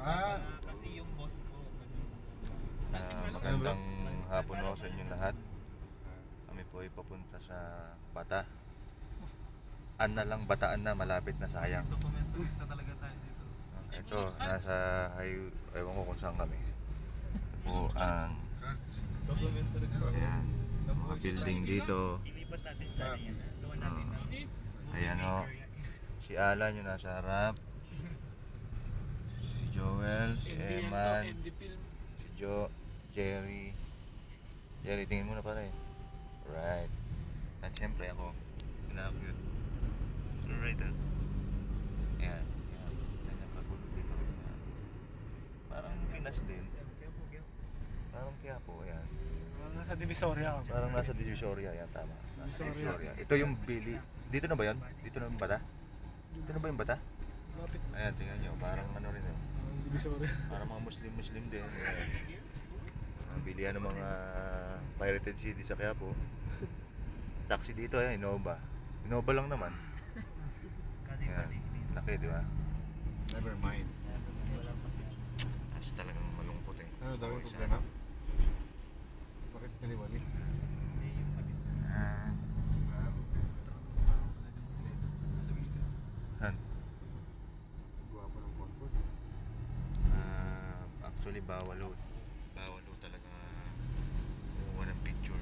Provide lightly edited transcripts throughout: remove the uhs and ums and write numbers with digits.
Kasi yung boss ko, Magandang hapon ho sa inyong lahat. Kami po ay papunta sa Bata. Bataan na, malapit na sayang. documentarista talaga tayo dito. Ito, nasa ewan ko kung saan kami. Ito po ang ayan, mga building dito. Ilipat natin sa yan. Gawan natin ng Ayan ho. Si Alan yung nasa harap. Si Joel, si Eman, si Jerry. Jerry, tingin muna pare. Right. At syempre ako. Pinaka-cute. Right, ah. Ayan. Ayan. Ganyan kagulo dito. Ayan. Parang Pinas din. Parang Quiapo. Ayan. Nasa Divisoria ako. Parang nasa Divisoria. Ayan, tama. Nasa Divisoria. Ito yung Bili. Dito na ba yun? Dito na yung Bata? Dito na ba yung Bata? Lapit. Ayan, tingnan nyo. Parang ano rin yun. Divisoria. Parang mga Muslim din. Ayan. Bilihan ng mga pirated city sa Quiapo. Taxi dito, ayan, Innova. Innova lang naman. Ayan, laki, di ba? Never mind. Kasi talagang malungkot eh. Ano daw yung Isa, problema? Bakit kaliwali? Ah, Han. Guwapo ng concord. Actually, bawal ho. Bawal ho talaga kumuha ng picture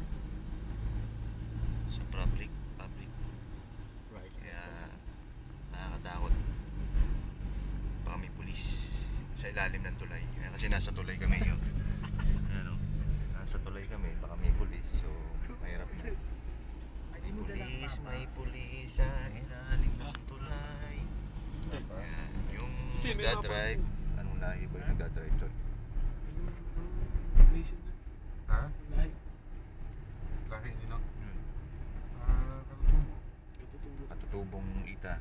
sa public. Right. Kaya nakakatakot. Baka may pulis sa ilalim ng tulay. Kaya kasi nasa tulay kami yun. Ano? Nasa tulay kami, baka may pulis. So, mahirap na. May pulis sa ilalim ng tulay. Ayan. Yung nagdadrive, anong lahi ba yung nagdadrive doon? Nation na. Ha? Lahat. Lahi nila. Yun. Kalutubo. Katutubo. Katutubong ita.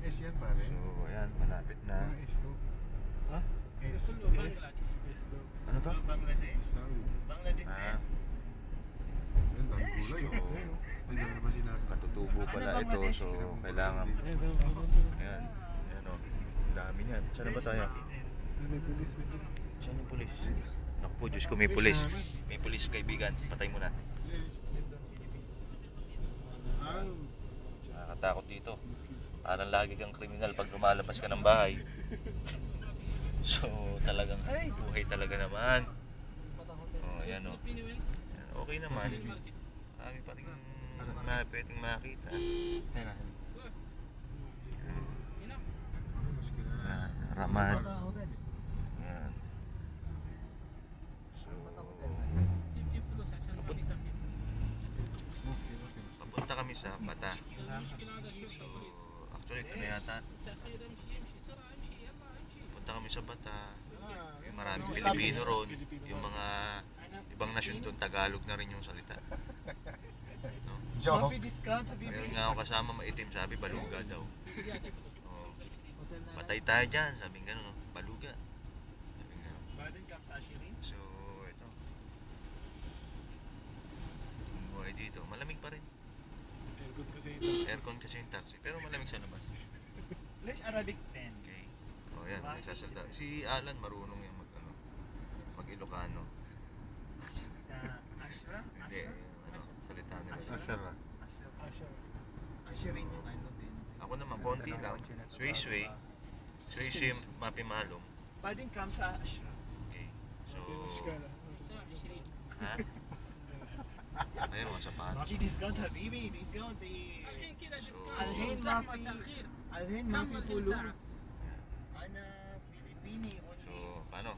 S yan pare. So, ayan, malapit na. S to. Ha? S. Yes daw. Ano to? Bangladesh. Sabi. Bangladesh Ah, Yan, dami kulay. So, Ay, dami ba sinabi? katutubo pala ito. So, kailangan. Ayan daw. Ayan. Ayan o. Ang dami niyan. Saan na ba tayo? May pulis. Saan yung pulis? Naku po, Diyos ko, may pulis. May pulis, kaibigan. Patay mo na. Nakakatakot dito. Parang lagi kang kriminal pag lumalabas ka ng bahay. So, talagang, ay, buhay talaga naman. Oh, ayan o. Ayan, okay naman. Marami pa rin pwedeng makita. Ayan. Ramad. Ayan. So, papunta kami sa Bata. So, actually ito na yata. Punta kami sa Bata. Yung maraming Pilipino ron. Yung mga ibang nasyon doon, Tagalog na rin yung salita. No? Joke. Discount, Meron nga ako kasama maitim, sabi baluga daw. Oh. Patay tayo dyan, sabi nga gano'n, baluga. Sabi nga. Baden Camp sa Ashirin. So, ito. Ang buhay dito, malamig pa rin. Aircon kasi yung taxi. Aircon kasi yung taxi, pero malamig sa labas. Let's Arabic 10. Okay. O yan, may sasalita. Si Alan marunong yung mag-Ilocano. Sa Ashra? Hindi, ano, salita nila. Ashara. Asya. Ashirin yung ano din. Ako naman, konti lang. Sway-sway. Sway-sway, mapimalong. Baden Camp sa Ashra. Okay. So, Iskala. ha? Ayun, mga sapatos. في ديسكاونت حبيبي ديسكاونت So, الحين ما في الحين ما في فلوس انا فلبيني so, paano?